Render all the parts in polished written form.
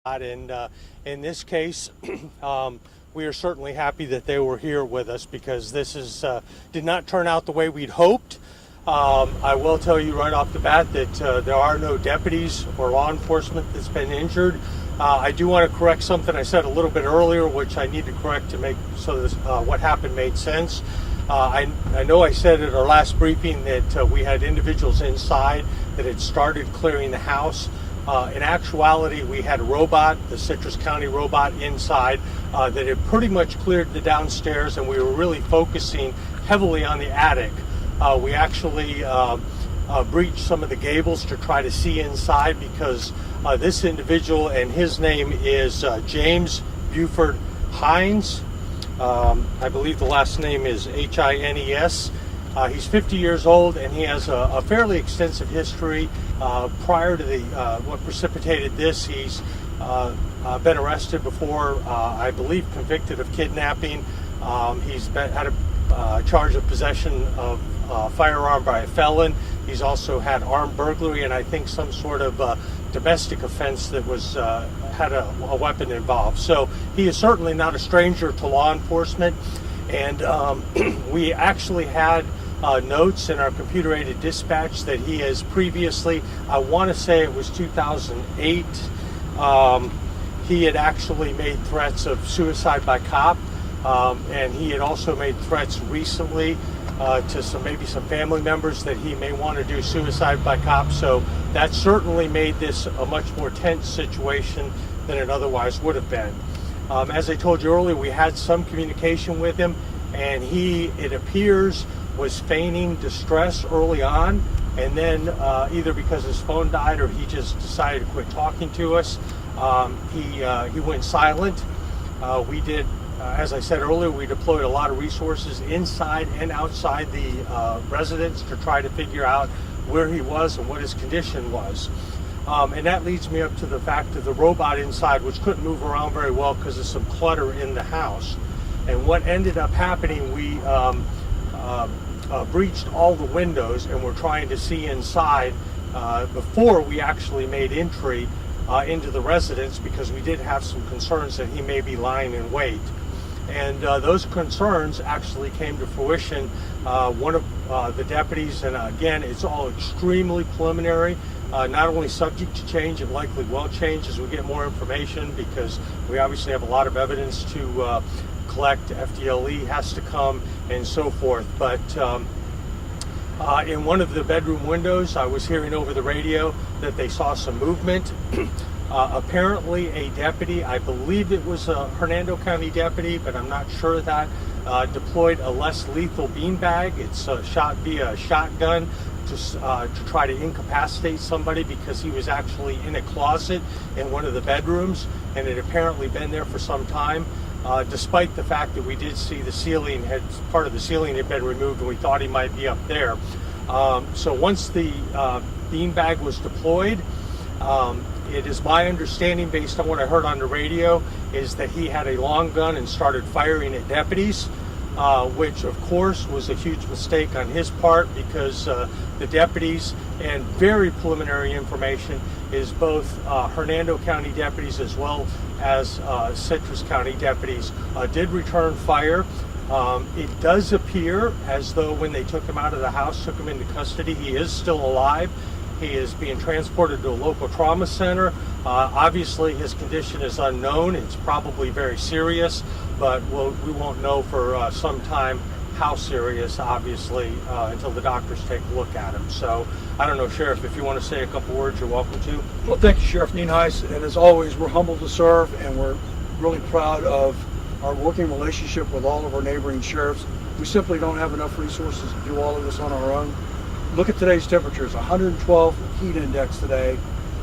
And in this case, we are certainly happy that they were here with us, because this did not turn out the way we'd hoped. I will tell you right off the bat that there are no deputies or law enforcement that's been injured. I do want to correct something I said a little bit earlier, which I need to correct to make so this, what happened made sense. I know I said at our last briefing that we had individuals inside that had started clearing the house. In actuality, we had a robot, the Citrus County robot inside, that had pretty much cleared the downstairs, and we were really focusing heavily on the attic. We actually breached some of the gables to try to see inside, because this individual, and his name is James Buford Hines. I believe the last name is Hines. He's 50 years old, and he has a fairly extensive history. Prior to what precipitated this, he's been arrested before, I believe convicted of kidnapping. He's had a charge of possession of firearm by a felon. He's also had armed burglary, and I think some sort of domestic offense that was had a weapon involved. So he is certainly not a stranger to law enforcement. And we actually had notes in our computer-aided dispatch that he has previously, I want to say it was 2008, he had actually made threats of suicide by cop, and he had also made threats recently to maybe some family members that he may want to do suicide by cop. So that certainly made this a much more tense situation than it otherwise would have been. As I told you earlier, we had some communication with him, and he, it appears, was feigning distress early on, and then either because his phone died or he just decided to quit talking to us, he went silent. We did, as I said earlier, we deployed a lot of resources inside and outside the residence to try to figure out where he was and what his condition was. And that leads me up to the fact of the robot inside, which couldn't move around very well because of some clutter in the house. And what ended up happening, we breached all the windows and were trying to see inside before we actually made entry into the residence, because we did have some concerns that he may be lying in wait. And those concerns actually came to fruition. One of the deputies, and again, it's all extremely preliminary, not only subject to change, it likely will change as we get more information, because we obviously have a lot of evidence to collect. FDLE has to come and so forth. But in one of the bedroom windows, I was hearing over the radio that they saw some movement. Apparently a deputy, I believe it was a Hernando County deputy, but I'm not sure of that, deployed a less lethal beanbag. It's shot via a shotgun to try to incapacitate somebody, because he was actually in a closet in one of the bedrooms, and it had apparently been there for some time. Despite the fact that we did see the ceiling, part of the ceiling had been removed, and we thought he might be up there. So once the beanbag was deployed, it is my understanding, based on what I heard on the radio, is that he had a long gun and started firing at deputies, which of course was a huge mistake on his part, because the deputies, and very preliminary information, is both Hernando County deputies as well as Citrus County deputies did return fire. It does appear as though when they took him out of the house, took him into custody, he is still alive. He is being transported to a local trauma center. Obviously, his condition is unknown. It's probably very serious, but we won't know for some time how serious, obviously, until the doctors take a look at him. So, I don't know, Sheriff, if you want to say a couple words, you're welcome to. Well, thank you, Sheriff Nienhuis. And as always, we're humbled to serve, and we're really proud of our working relationship with all of our neighboring sheriffs. We simply don't have enough resources to do all of this on our own. Look at today's temperatures, 112 heat index today,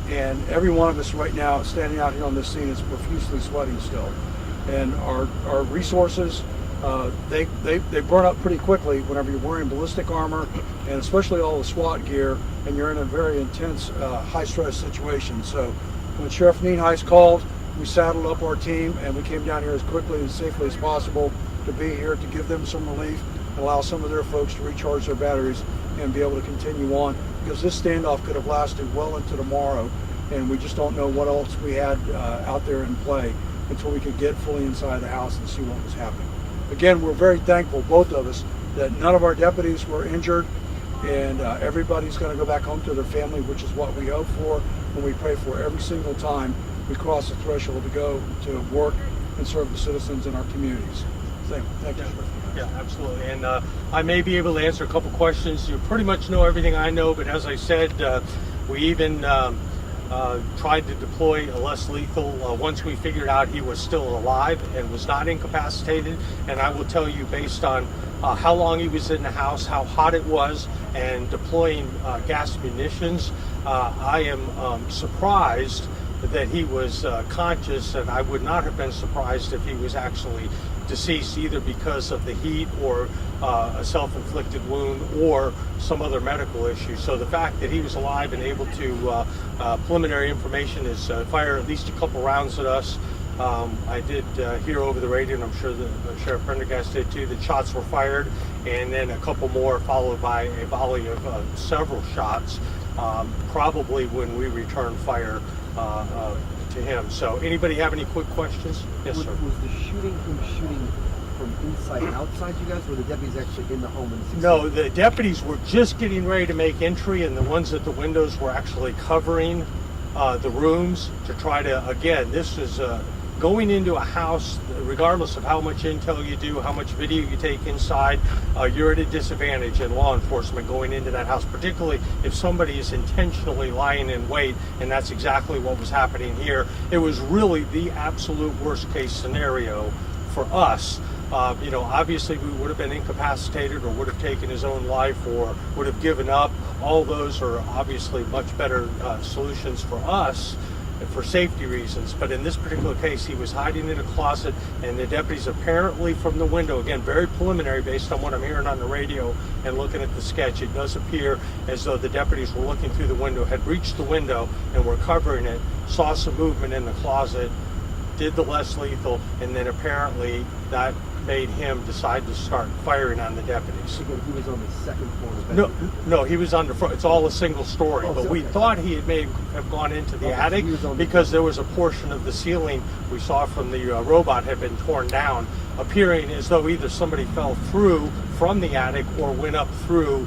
and every one of us right now standing out here on this scene is profusely sweating still. And our resources, they burn up pretty quickly whenever you're wearing ballistic armor, and especially all the SWAT gear, and you're in a very intense, high-stress situation. So when Sheriff Nienhuis called, we saddled up our team, and we came down here as quickly and safely as possible to be here to give them some relief and allow some of their folks to recharge their batteries and be able to continue on, because this standoff could have lasted well into tomorrow. and we just don't know what else we had out there in play until we could get fully inside the house and see what was happening. Again, we're very thankful, both of us, that none of our deputies were injured, and everybody's going to go back home to their family, which is what we hope for and we pray for every single time we cross the threshold to go to work and serve the citizens in our communities. Thank you. Yeah, absolutely. And I may be able to answer a couple questions. You pretty much know everything I know, but as I said, we even tried to deploy a less lethal once we figured out he was still alive and was not incapacitated. And I will tell you, based on how long he was in the house, how hot it was, and deploying gas munitions, I am surprised that he was conscious, and I would not have been surprised if he was actually deceased, either because of the heat or a self-inflicted wound or some other medical issue. So the fact that he was alive and able to, preliminary information is fire at least a couple rounds at us. I did hear over the radio, and I'm sure the Sheriff Prendergast did too, that shots were fired, and then a couple more followed by a volley of several shots, probably when we returned fire to him. So anybody have any quick questions? Yes, sir. Was the shooting from inside and outside you guys, or were the deputies actually in the home? No, the deputies were just getting ready to make entry, and the ones at the windows were actually covering the rooms to try to, again, this is going into a house, regardless of how much intel you do, how much video you take inside, you're at a disadvantage in law enforcement going into that house, particularly if somebody is intentionally lying in wait, and that's exactly what was happening here. It was really the absolute worst case scenario for us. Obviously we would have been incapacitated or would have taken his own life or would have given up. All those are obviously much better solutions for us for safety reasons, but in this particular case he was hiding in a closet, and the deputies apparently from the window, again very preliminary based on what I'm hearing on the radio and looking at the sketch, it does appear as though the deputies were looking through the window, had reached the window and were covering it, saw some movement in the closet, did the less lethal, and then apparently that made him decide to start firing on the deputies. He was on the second floor. No, he was on the front. It's all a single story, but we thought he may have gone into the attic because there was a portion of the ceiling we saw from the robot had been torn down, appearing as though either somebody fell through from the attic or went up through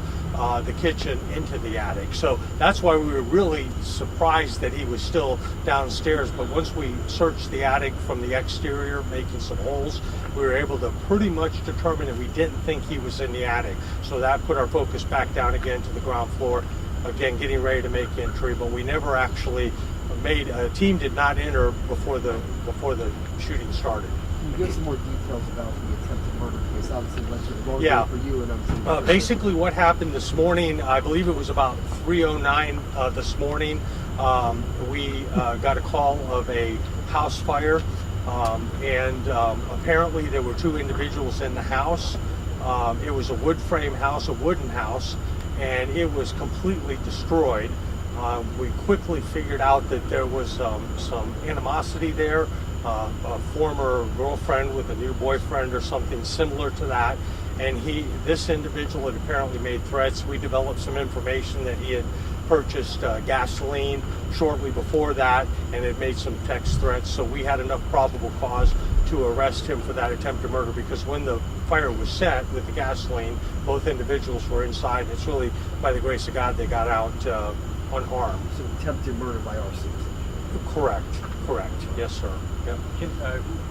the kitchen into the attic. So that's why we were really surprised that he was still downstairs. But once we searched the attic from the exterior, making some holes, we were able to pretty much determine that we didn't think he was in the attic. So that put our focus back down again to the ground floor, again getting ready to make entry. But we never actually made a team did not enter before the shooting started. Can you give some more details about the attempted murder case? Obviously, for you and basically what happened this morning, I believe it was about 3:09 this morning, we got a call of a house fire, and apparently there were two individuals in the house. It was a wood frame house, a wooden house, and it was completely destroyed. We quickly figured out that there was some animosity there. A former girlfriend with a new boyfriend or something similar to that, and this individual had apparently made threats. We developed some information that he had purchased gasoline shortly before that and had made some text threats, so we had enough probable cause to arrest him for that attempted murder, because when the fire was set with the gasoline, both individuals were inside. It's really by the grace of God they got out unharmed. So attempted murder by arson. Correct, yes sir. Yep.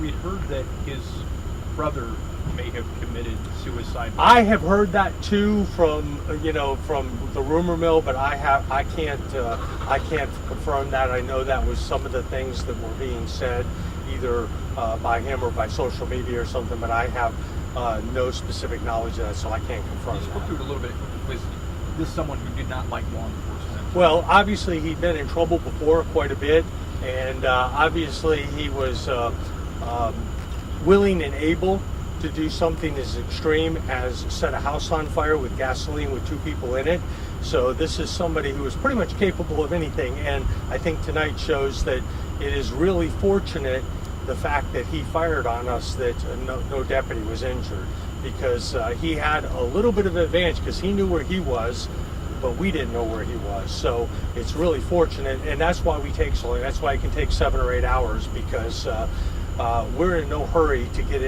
We'd heard that his brother may have committed suicide. I have heard that too from the rumor mill, but I can't confirm that. I know that was some of the things that were being said, either by him or by social media or something, but I have no specific knowledge of that, so I can't confirm that. You spoke to it a little bit. Was this someone who did not like law enforcement? Well, obviously he'd been in trouble before quite a bit, and obviously he was willing and able to do something as extreme as set a house on fire with gasoline with two people in it. So this is somebody who is pretty much capable of anything, and I think tonight shows that it is really fortunate the fact that he fired on us that no deputy was injured, because he had a little bit of advantage because he knew where he was. but we didn't know where he was. So it's really fortunate, and that's why we take so long. That's why it can take 7 or 8 hours, because we're in no hurry to get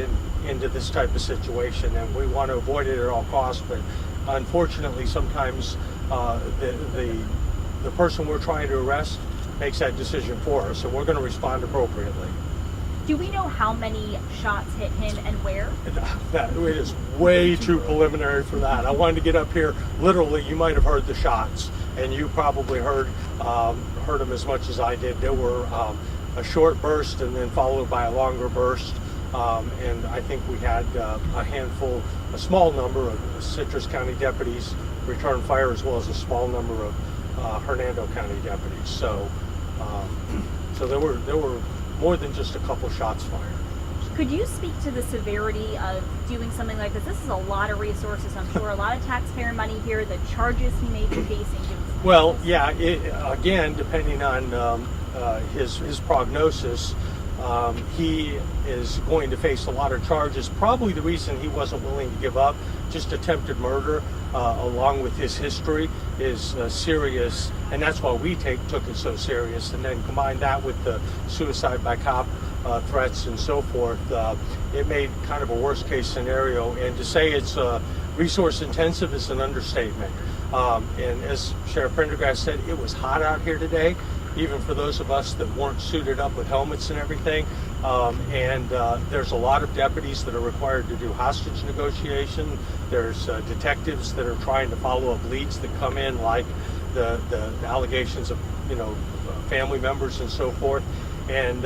into this type of situation, and we want to avoid it at all costs. But unfortunately, sometimes the person we're trying to arrest makes that decision for us, and we're going to respond appropriately. Do we know how many shots hit him and where? That it is way too preliminary for that. I wanted to get up here. Literally, you might have heard the shots, and you probably heard them as much as I did. There were a short burst and then followed by a longer burst, and I think we had a small number of Citrus County deputies return fire, as well as a small number of Hernando County deputies. So there were more than just a couple shots fired. Could you speak to the severity of doing something like this? This is a lot of resources, I'm sure, a lot of taxpayer money here, the charges he may be facing. Well, yeah, again, depending on his prognosis, he is going to face a lot of charges. Probably the reason he wasn't willing to give up, just attempted murder, along with his history, is serious, and that's why we took it so serious. And then combine that with the suicide by cop threats and so forth, it made kind of a worst case scenario. And to say it's resource intensive is an understatement. And as Sheriff Prendergast said, it was hot out here today, even for those of us that weren't suited up with helmets and everything. And there's a lot of deputies that are required to do hostage negotiation. There's detectives that are trying to follow up leads that come in, like the allegations of family members and so forth. And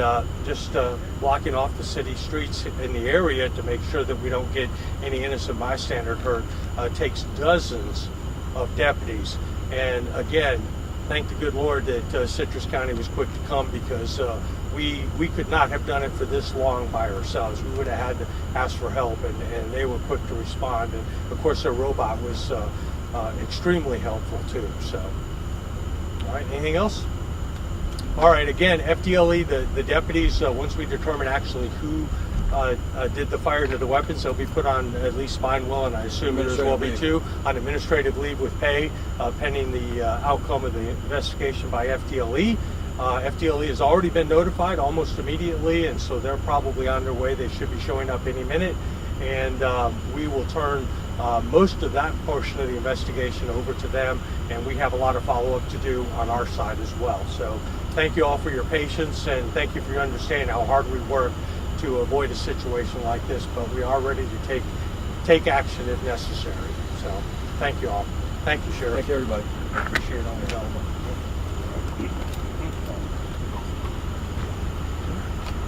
just blocking off the city streets in the area to make sure that we don't get any innocent bystander hurt takes dozens of deputies. And again, thank the good Lord that Citrus County was quick to come, because we could not have done it for this long by ourselves. We would have had to ask for help, and they were quick to respond. And of course, their robot was extremely helpful too. So, all right, anything else? All right, again, FDLE, the deputies, once we determine actually who did the fire to the weapons, they'll be put on, at least mine will, and I assume yours will be too, on administrative leave with pay, pending the outcome of the investigation by FDLE. FDLE has already been notified almost immediately, and so they're probably on their way. They should be showing up any minute, and we will turn most of that portion of the investigation over to them, and we have a lot of follow-up to do on our side as well. So thank you all for your patience, and thank you for your understanding how hard we work to avoid a situation like this, but we are ready to take action if necessary. So thank you all. Thank you, Sheriff. Thank you, everybody. I appreciate all your help.